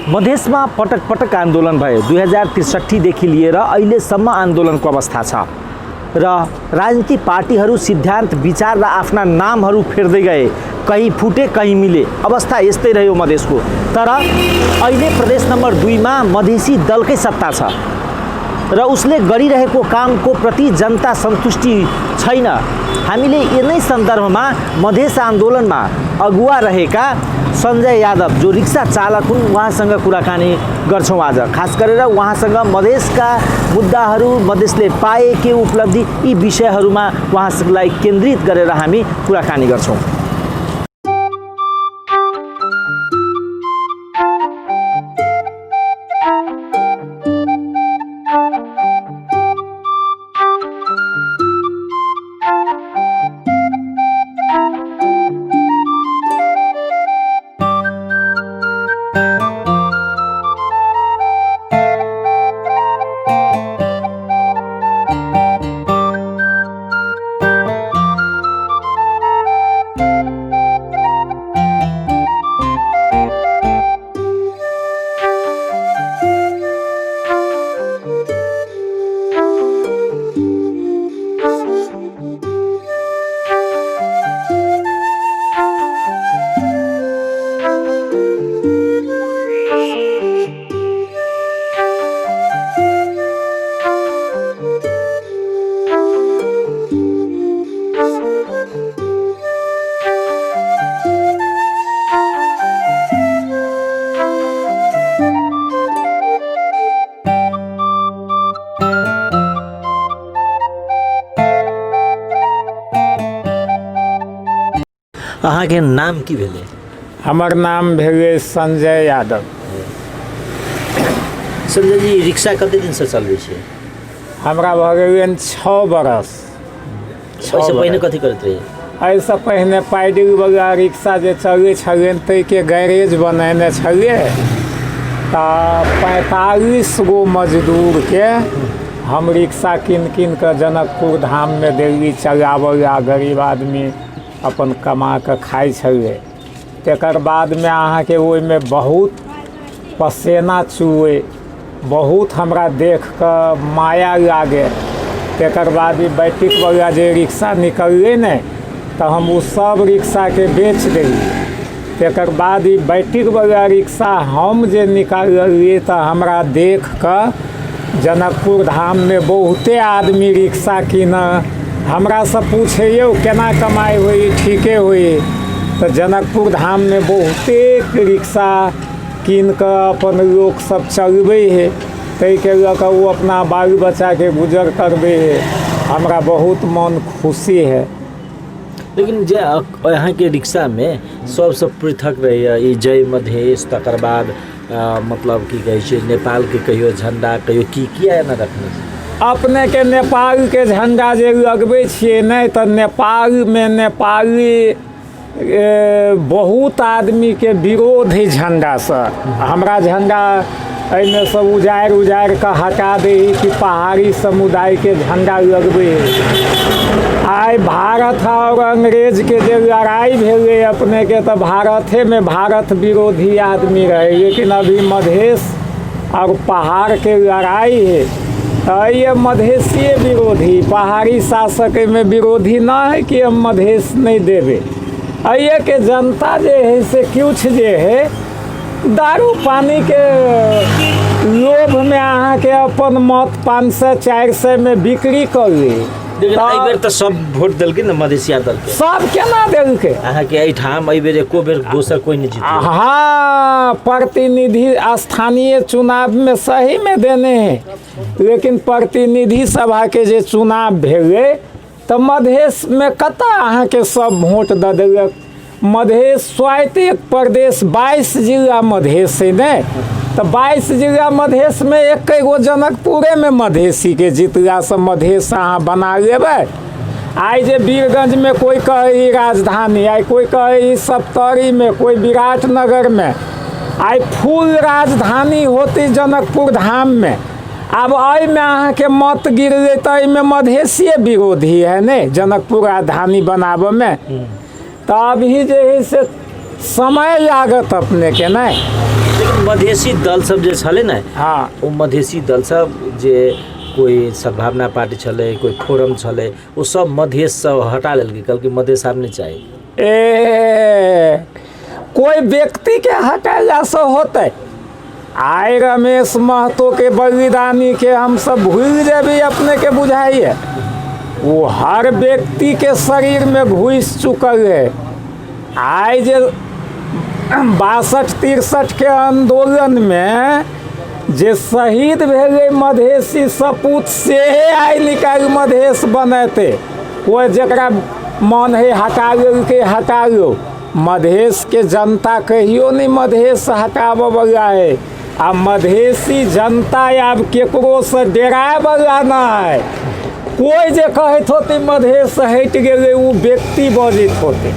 मधेसमा पटक पटक आन्दोलन भयो 2063 देखि लिएर अहिलेसम्म आन्दोलनको अवस्था छ र राजनीतिक पार्टीहरू सिद्धान्त विचार र आफ्ना नामहरू फेर्दै गए, कहीँ फुटे कहीँ मिले, अवस्था यस्तै रह्यो मधेसको। तर अहिले प्रदेश नम्बर 2 मा मधेसी दलकै सत्ता छ र उसले गरिरहेको कामको प्रति जनता सन्तुष्टि छैन। हामीले यिनै सन्दर्भमा मधेस आन्दोलनमा अगुवा रहेका सञ्जय यादव जो रिक्सा चालक हुन् उहाँसँग कुराकानी गर्छौँ आज। खास गरेर उहाँसँग मधेसका मुद्दाहरू, मधेसले पाए के उपलब्धि, यी विषयहरूमा उहाँलाई केन्द्रित गरेर हामी कुराकानी गर्छौँ। अहाँ के नाम की भेले? हमर नाम भेले संजय यादव। संजय जी, रिक्शा कते दिन से चलबै छै? हमरा भऽ गेल 6 बरस। एहिसँ पहिने कथी करैत रही? एहिसँ पहिने पैडल वाला रिक्शा जे चलै छलै ताहिके गैरेज बनेने छलिए। तऽ 45 गो मजदूरके हम रिक्शा कीन कऽ जनकपुर धाममे देली चलाबैला। गरीब आदमी अपन कमा कऽ खाइ छलै। तकर बादमे अहाँके ओहिमे बहुत पसेना चुए, बहुत हमरा देख कऽ माया लागे। तकर बाद ई बैटरीवला जे रिक्शा निकललै ने तऽ हम ओ सब रिक्शाके बेच देली। तकर बाद ई बैटरीवला रिक्शा हम जे निकाललिए तऽ हमरा देख कऽ जनकपुर धाममे बहुते आदमी रिक्शा कीनऽ हमरा से पूछे केना कमाई हुई, ठीके हुई। तो जनकपुर धाम में बहुते रिक्शा कीन कऽ अपन लोग सब चलबै है, तै के लऽ कऽ वो अपना बाल बच्चा के गुजर करबे है। हमरा बहुत मन खुशी है। लेकिन जे यहाँ के रिक्शा में सबसे पृथक रही जय मधेश, तकर बाद मतलब की कहै छै नेपाल के कहियो झंडा, कहियो की किया न रखने छै? अपने के नेपाल के झंडा जे लगबै छियै ने तऽ नेपाल में नेपाली बहुत आदमी के विरोध है झंडा से। हमरा झंडा एहिमे सब उजारि कऽ हटा दे कि पहाड़ी समुदाय के झंडा लगबै है। आइ भारत और अंग्रेज के जे लड़ाई भेलै अपने के तऽ भारते में भारत विरोधी आदमी रहे, लेकिन अभी मधेश और पहाड़ के लड़ाई है। ये मधेसी विरोधी, पहाड़ी शासक में विरोधी ना है कि हम मधेश नहीं देवे। ये के जनता जे है से कुछ जे है दारू पानी के लोभ में अहाँ के अपन मत 500-400 में बिक्री कर ली। लेकिन एहि बेर तऽ सब वोट देलकै न मधेसिया दल के। सब केना देलकै? अहाँ के एहिठाम एहि बेर एको बेर दोसर कोई नहीं जीतल। हाँ, प्रतिनिधि स्थानीय चुनाव में सही में देने हैं, लेकिन प्रतिनिधि सभा के जे चुनाव भेलै तऽ मधेश में कतऽ अहाँ के सब वोट दऽ देलक। मधेश स्वायत्त प्रदेश 22 जिला मधेश है ने, तो 22 जिला मधेश में एक गो जनकपुरे में मधेसी के जितला से मधेश अहाँ बना लेबै। आई जे वीरगंज में कोई कहे राजधानी, आई कोई कहे सप्तरी में, कोई विराटनगर में, आई फुल राजधानी होती जनकपुर धाम में। अब आई में अहाँ के मत गिरले तो में मधेसी विरोधी है ने जनकपुर राजधानी बनाबे में। तो अभी जे है से समय लागत अपने के नहीं। लेकिन मधेसी दल सब जे छले ना, हाँ, वो मधेसी दल सब जे कोई सद्भावना पार्टी छले, कोई फोरम छले, वो सब मधेश सब हटा लेलकै, कल कि मधेश आब नहीं चाहिए। ए कोई व्यक्ति के हटाया से होते? आय रमेश महतो के बलिदानी के हम सब भूल जेबी अपने के बुझाइए। वो हर व्यक्ति के शरीर में घुस चुकल है। आय जे 62-63 के आंदोलन में जे शहीद भेले मधेसी सपूत से आय निकाल मधेश बनते। कोई जरा मन है हटा के हटा लो, मधेश के जनता कहियो नहीं मधेश हटाबे वाला है। आ मधेसी जनता अब केकरो से डराए वाला ना है। कोई जे कहत होते मधेश हट गए वो व्यक्ति बजित होते।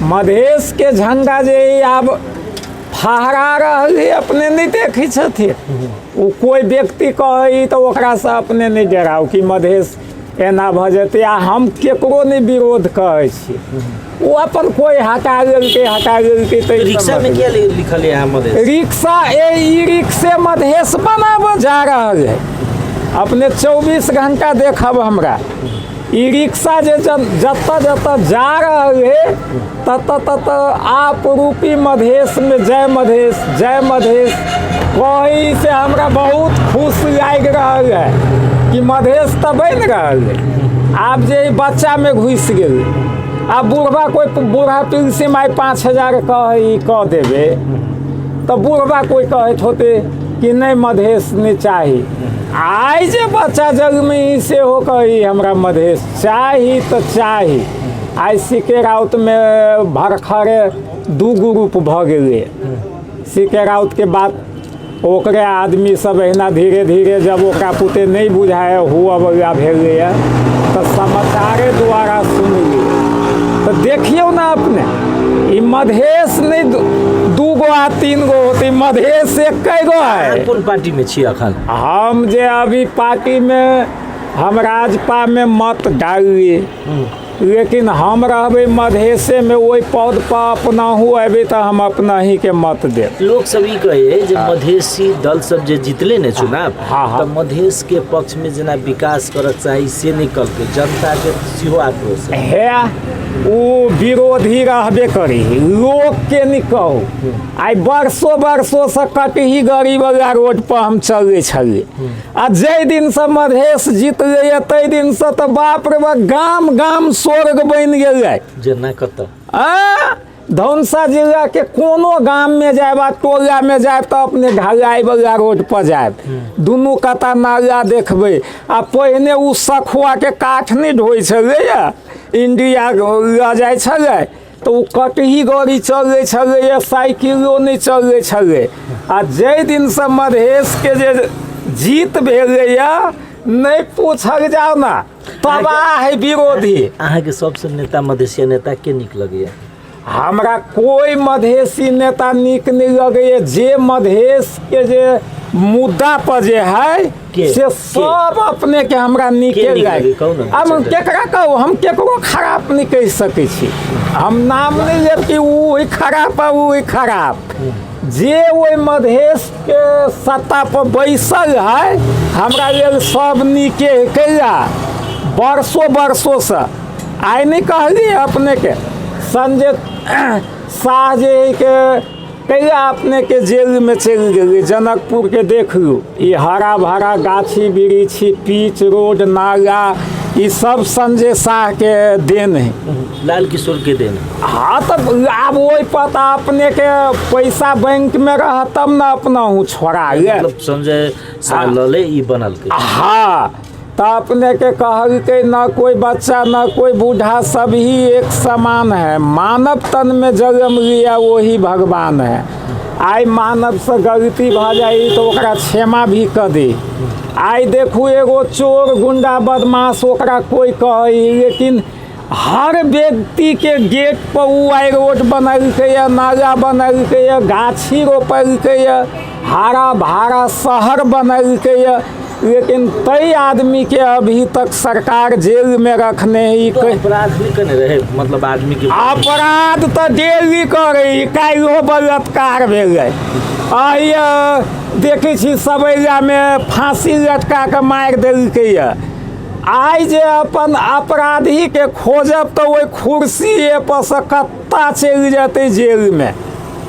मधेश के झंडा जे अब फहरा रहे अपने नहीं देखे छथिन। वो कोई व्यक्ति कहे तो ओकरा से अपने नहीं डराओ कि मधेश एना भ जेतै। आ हम केकरो नहीं विरोध कहै छी। वो अपन कोई हटा गेलकै तो रिक्शा में क्या लिखल है यहाँ मधेश? रिक्शा ई रिक्शे मधेश बनाबऽ जा रहल है। अपने 24 घंटा देखब हमरा। ई रिक्शा जे जतऽ जा रहल है तत आप रूपी मधेश में जय मधेश जय मधेश कही से हमरा बहुत खुश लाग रहल है कि मधेश तो बन रहल है। आब जे बच्चा में घुस गेल। अब बूढ़बा कोई बूढ़ा तुलसी माई 5000 कह देवे तो बूढ़बा कोई कहत होते कि नहीं मधेश नहीं चाहिए। आई जे बच्चा जग में से हो कही हमरा मधेश चाही तो चाही। आई सीके राउत में भरखरे 2 ग्रुप भ गए। सीके राउत के बाद ओकरे आदमी सब एहना धीरे धीरे जब ओकरा पुते नहीं बुझाए हुआ बगा भेल तो समाचारे द्वारा सुनली। तो देखियो ना अपने ई मधेश नहीं 2 गो आ 3 गो होती, मधेश 1 गो है। कौन पार्टी में छी अखन? हम जे अभी पार्टी में हम राजपा में मत डालिए, लेकिन हम रहबे मधेशे में वही पद पर अपनाहू अबे तो हम अपना ही के मत दे। लोग सब ई कहे जे मधेसी दल सब जे जीतले ने चुनाव, तो मधेश के पक्ष में जना विकास करक चाही से निकल के जनता के सिहो आक्रोश है। वो विरोधी रहबे करी, लोग के नहीं कहू। आई वर्षों से कटही गरीब वाला रोड पर हम चले छलिए। आ जे दिन से मधेश जीत गए तै दिन से तो बाप रे बाप गाम गाम स्वर्ग बन गए। जेना कत धौनसा जिला के कोनो गाम में जाए टोला में जाए तो अपने ढलाई वाला रोड पर जाए, दुनू कता नाला देखबे। आ पहिने उ सखुआ के काठ नहीं ढोई छले, इंडिया लऽ जाए छले तो उ कटही गाड़ी चले छले, साइकिलो नहीं चले छले। आ जे दिन से मधेश के जे जीत भेले नहीं पूछल जाओ ना तबाह है विरोधी। अहाँ के सबसे नेता मधेसी नेता के निक लगे? हमरा कोई मधेसी नेता निक नहीं लगे। जे मधेश के जे मुद्दा पर जे है से सब अपने के हमरा निके लगे। अब केकरा कहू, हम केकरो खराब नहीं कह सकै छी। हम नाम नहीं लेब कि वो खराब है वो खराब। जे वो मधेश के सत्ता पर बैसल है हमरा लेल सब निके कैला वर्षों से। आइ नहीं कहलिए अपने के संजय शाह जे के कहिया अपने के जेल में चल गए। जनकपुर के देख लू, ये हरा भरा गाछी बिरिछी पीच रोड नाला ये सब संजय शाह के देन है, लाल किशोर के देन। हाँ तब अब वही पता अपने के पैसा बैंक में रह तब ना अपना हूँ छोड़ा मतलब संजय शाह लले ई बनल के। हाँ तो अपने के कहल के न कोई बच्चा न कोई बूढ़ा सभी एक समान है। मानव तन में जन्म लिया वही भगवान है। आई मानव से गलती भ जाई तो ओकरा क्षमा भी कर दे। आई देखू एगो चोर गुंडा बदमाश ओकरा कोई कही, लेकिन हर व्यक्ति के गेट पर वो आई रोड बनलकै या नाला बनलकै या गाछी रोपलकै या हरा भरा शहर बनलकै या लेकिन कई आदमी के अभी तक सरकार जेल में रखने ही अपराध भी कने रहे, मतलब आदमी के अपराध तो डेली करे, काल्हिओ बलात्कार भेलै। आइ देखै छी सबैयामे फांसी लटका के मारि देलकैए। आइ जे अपन अपराधी के खोजब तऽ ओहि कुर्सिए पर से कत्ता चलि जेतै जेल में,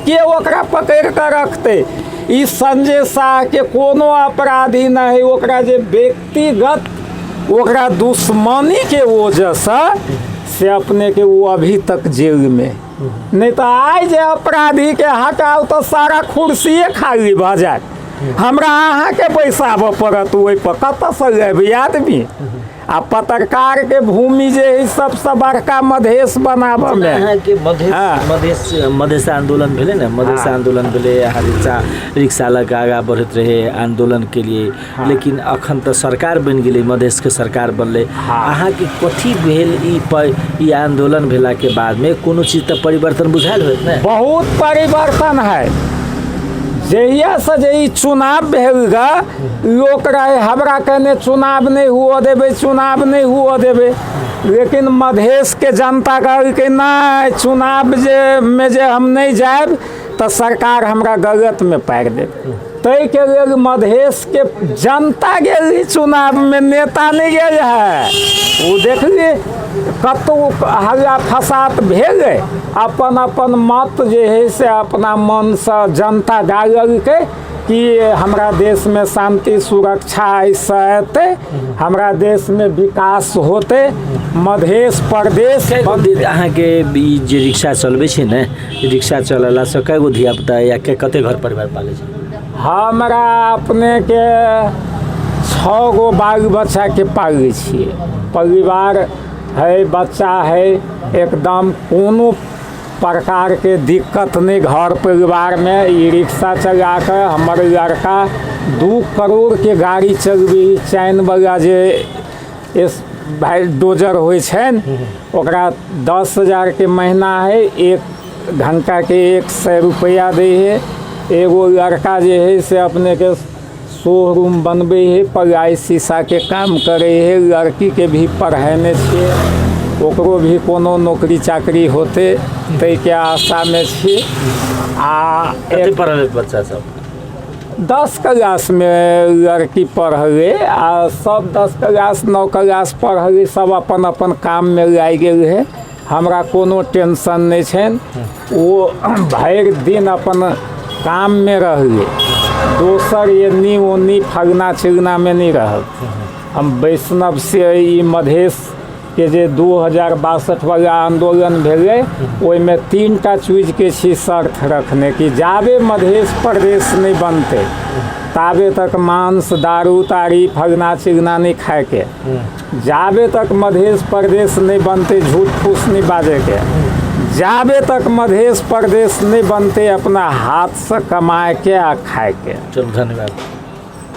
के ओकरा पकड़ के रखतै। ई संजय शाह के कोनो अपराधी नहीं, ओकरा जे व्यक्तिगत ओकरा दुश्मनी के वजह से अपने के वो अभी तक जेल में। नहीं तो आइ जे अपराधी के हटाओ तो सारा कुर्सिए खाली भऽ जायत। हमरा अहाँ के बैसाबऽ पड़त ओहि पर, कतऽ से लेबै आदमी। आ पत्रकार के भूमि जे है सबसे बड़का मधेश बनाबऽ में। अहाँ के मधेश आंदोलन भेले ना, मधेश आंदोलन भेले, रिक्शा लगा आगा बढ़त रहे आंदोलन के लिए। लेकिन अखन तो सरकार बन गेलै, मधेश के सरकार बनले। अहाँ के कथी भेल ई आंदोलन भेला के बाद में कोनो चीज तो परिवर्तन बुझायल होत ना? बहुत परिवर्तन है। जहिया से जे ई चुनाव भेल गा, लोग रहे हमरा कहने चुनाव नहीं हुआ देबे, चुनाव नहीं हुआ देबे। लेकिन मधेश के जनता कहलकै नहीं, चुनाव में जे हम नहीं जाएब तो सरकार हमरा गलत में पारि देत। तै के लेल मधेश के जनता गेल चुनाव में, नेता नहीं गेल है। वो देखलिए कतौ हल्ला फसाद भेलै, अपन अपन मत जे है से अपना मन से जनता डाललकै कि हमरा देश में शांति सुरक्षा ऐसा हेतै, हमरा देश में विकास होते। मधेश प्रदेश अहाँ के ई जे रिक्शा चलबै छै ने, रिक्शा चलला से कएगो धिया पुता या कते घर परिवार पालै छै? हमरा अपने के 6 गो बाल बच्चा के पालै छियै। परिवार है, बच्चा है, एकदम कोनो प्रकार के दिक्कत नहीं घर परिवार में। ई रिक्शा चला के हमर लड़का 2 करोड़ के गाड़ी चलबै, चैन वाला जे भाई डोजर होइ छैन, ओकरा 10,000 के महीना है, 1 घंटा के 100 रुपया दे है। एगो लड़का जे है से अपने के शोरूम बनबे है, पलाई शीशा के काम करे है। लड़की के भी पढ़ेने छियै, ओकरो भी कोनो नौकरी चाकरी होते तै के आशा में छी। कते पढ़ल बच्चा सब? 10 क्लास में लड़की पढ़ले, आ सब 10 क्लास 9 क्लास पढ़ले, सब अपन अपन काम में लागि गेल है। हमरा कोनो टेंशन नहीं छन। वो भरि दिन अपन काम में रहले, दोसर एन्नी ओन्नी फगना चिगना में नहीं रहल। हम वैष्णव से ई मधेश के जे 2062 वाला आंदोलन भेलै, ओहिमे 3टा चीज के छी शर्त रखने कि जाबे मधेश प्रदेश नहीं बनते ताबे तक मांस दारू तारी फगना चिगना नहीं खाए के। जाबे तक मधेश प्रदेश नहीं बनते झूठ फूस नहीं बाजे के। जाबे तक मधेश प्रदेश नहीं बनते अपना हाथ से कमाए के आ खाए के। चलो धन्यवाद।